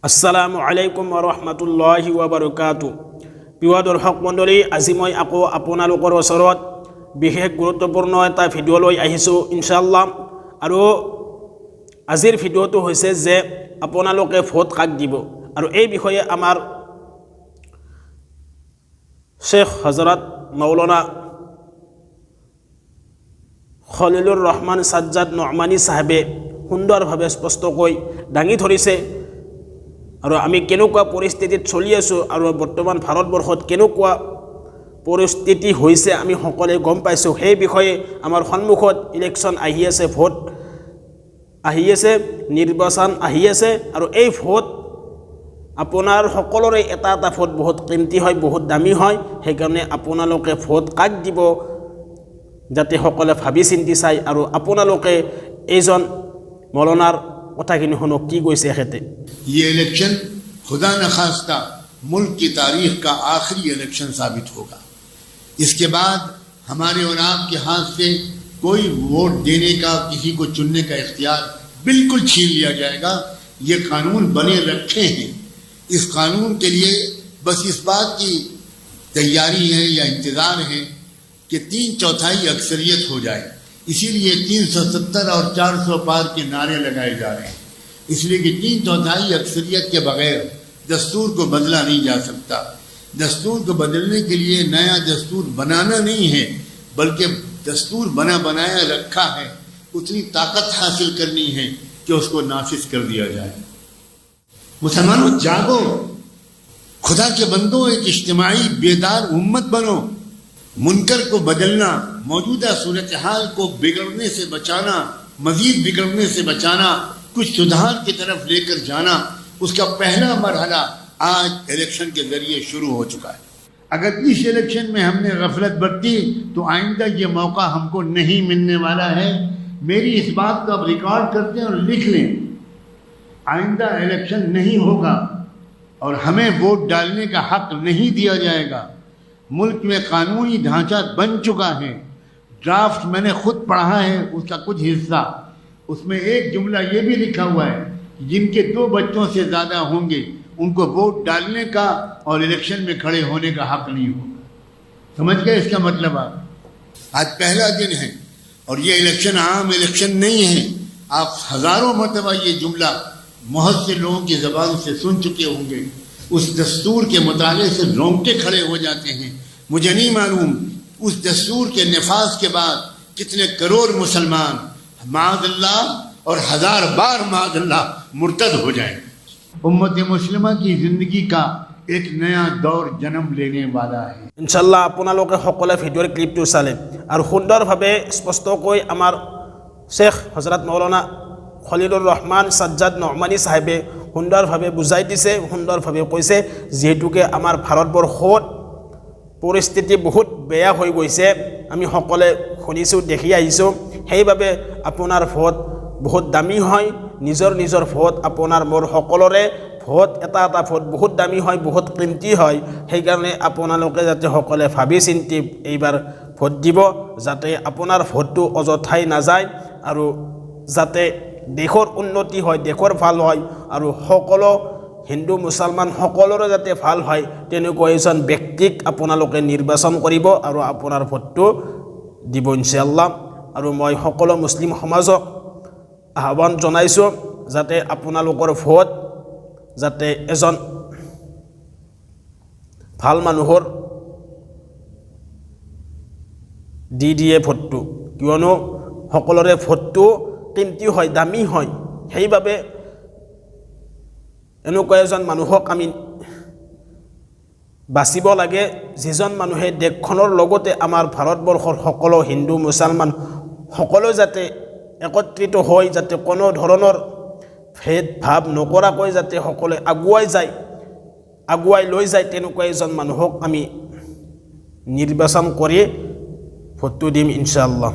আসসালামু আলাইকুম ওয়া ৰাহমাতুল্লাহি ওয়া বাৰাকাতুহু। প্ৰিয় দৰ্শক মণ্ডলী, আজি মই আকৌ আপোনালোকৰ ওচৰত বিশেষ গুৰুত্বপূৰ্ণ এটা ভিডিঅ' লৈ আহিছোঁ ইনশাআল্লাহ। আৰু আজিৰ ভিডিঅ'টো হৈছে যে আপোনালোকে ভোট কাক দিব, আৰু এই বিষয়ে আমাৰ শেখ হজৰত মৌলানা খলিলুৰ ৰহমান সাজ্জাদ ন'মানী সাহেবে সুন্দৰভাৱে স্পষ্টকৈ দাঙি ধৰিছে। আৰু আমি কেনেকুৱা পৰিস্থিতিত চলি আছোঁ আৰু বৰ্তমান ভাৰতবৰ্ষত কেনেকুৱা পৰিস্থিতি হৈছে আমি সকলোৱে গম পাইছোঁ। সেই বিষয়ে আমাৰ সন্মুখত ইলেকশ্যন আহি আছে, ভোট আহি আছে, নিৰ্বাচন আহি আছে। আৰু এই ভোট আপোনাৰ সকলোৰে এটা এটা ভোট বহুত কিমতি হয়, বহুত দামী হয়। সেইকাৰণে আপোনালোকে ভোট কাক দিব যাতে সকলোৱে ভাবি চিন্তি চাই। আৰু আপোনালোকে এইজন মৌলানাৰ কথাখিনি শুনক, কি কৈছে এখেতে। ये इलेक्शन खुदा न खास्ता मुल्क की तारीख का आखिरी इलेक्शन साबित होगा। इसके बाद हमारे और आपके हाथ से कोई वोट देने का, किसी को चुनने का इख्तियार बिल्कुल छीन लिया जाएगा। ये कानून बने रखे हैं, इस कानून के लिए बस इस बात की तैयारी है या इंतज़ार है कि 3/4 अक्सरियत हो जाए। इसीलिए 370 और 400 पार के नारे लगाए जा रहे हैं, इसलिए कि 3/4 अक्सरियत के बगैर दस्तूर को बदला नहीं जा सकता। दस्तूर को बदलने के लिए नया दस्तूर बनाना नहीं है, बल्कि दस्तूर बना बनाया रखा है, उतनी ताकत हासिल करनी है कि उसको नाफिज कर दिया जाए। मुसलमानों जागो, खुदा के बंदों, एक इज्तिमाई बेदार उम्मत बनो। मुनकर को बदलना, मौजूदा सूरत हाल को बिगड़ने से बचाना, मजीद बिगड़ने से बचाना, कुछ सुधार की तरफ लेकर जाना, उसका पहला मरहला आज इलेक्शन के जरिए शुरू हो चुका है। अगर इस इलेक्शन में हमने गफलत बरती तो आइंदा ये मौका हमको नहीं मिलने वाला है। मेरी इस बात को अब रिकॉर्ड करते हैं और लिख लें, आइंदा इलेक्शन नहीं होगा और हमें वोट डालने का हक नहीं दिया जाएगा। मुल्क में कानूनी ढांचा बन चुका है। ड्राफ्ट मैंने खुद पढ़ा है, उसका कुछ हिस्सा, उसमें एक जुमला ये भी लिखा हुआ है कि जिनके 2 बच्चों से ज़्यादा होंगे उनको वोट डालने का और इलेक्शन में खड़े होने का हक नहीं होगा। समझ गए इसका मतलब? आज पहला दिन है और ये इलेक्शन आम इलेक्शन नहीं है। आप हज़ारों मरतबा ये जुमला बहुत से लोगों की ज़बान से सुन चुके होंगे। उस दस्तूर के मुताले से रोंगटे खड़े हो जाते हैं। मुझे नहीं मालूम उस दस्तूर के नफाज के बाद कितने करोड़ मुसलमान माअज़ल्लाह और 1000 बार माअज़ल्लाह मुर्तद हो जाएं। उम्मत मुस्लिमा की जिंदगी का एक नया दौर जन्म लेने वाला है। ইনশাআল্লাহ আপোনালোকে সকলে ভিডিঅ'ৰ ক্লিপটো চালে আৰু সুন্দৰভাৱে স্পষ্টকৈ আমাৰ শেখ হজৰত মৌলানা খলিলুৰ ৰহমান সাজ্জাদ ন'মানী সাহেবে সুন্দৰভাৱে বুজাই দিছে, সুন্দৰভাৱে কৈছে। যিহেতুকে আমাৰ ভাৰতবৰ্ষত পৰিস্থিতি বহুত বেয়া হৈ গৈছে, আমি সকলোৱে শুনিছোঁ, দেখি আহিছোঁ। সেইবাবে আপোনাৰ ভোট বহুত দামী হয়। নিজৰ নিজৰ ভোট, আপোনাৰ মোৰ সকলোৰে ভোট, এটা এটা ভোট বহুত দামী হয়, বহুত কিমতি হয়। সেইকাৰণে আপোনালোকে যাতে সকলোৱে ভাবি চিন্তি এইবাৰ ভোট দিব, যাতে আপোনাৰ ভোটটো অযথাই নাযায় আৰু যাতে দেশৰ উন্নতি হয়, দেশৰ ভাল হয় আৰু সকলো হিন্দু মুছলমান সকলোৰে যাতে ভাল হয়, তেনেকুৱা এজন ব্যক্তিক আপোনালোকে নিৰ্বাচন কৰিব আৰু আপোনাৰ ভোটটো দিব ইনশাআল্লাহ। আৰু মই সকলো মুছলিম সমাজক আহ্বান জনাইছোঁ যাতে আপোনালোকৰ ভোট যাতে এজন ভাল মানুহৰ দি দিয়ে ভোটটো, কিয়নো সকলোৰে ভোটটো কিমতি হয়, দামী হয়। সেইবাবে এনেকুৱা এজন মানুহক আমি বাচিব লাগে, যিজন মানুহে দেশখনৰ লগতে আমাৰ ভাৰতবৰ্ষৰ সকলো হিন্দু মুছলমান সকলো যাতে একত্ৰিত হৈ যাতে কোনো ধৰণৰ ভেদ ভাৱ নকৰাকৈ যাতে সকলোৱে আগুৱাই লৈ যায়, তেনেকুৱা এজন মানুহক আমি নিৰ্বাচন কৰি ভোটটো দিম ইনশাআল্লাহ।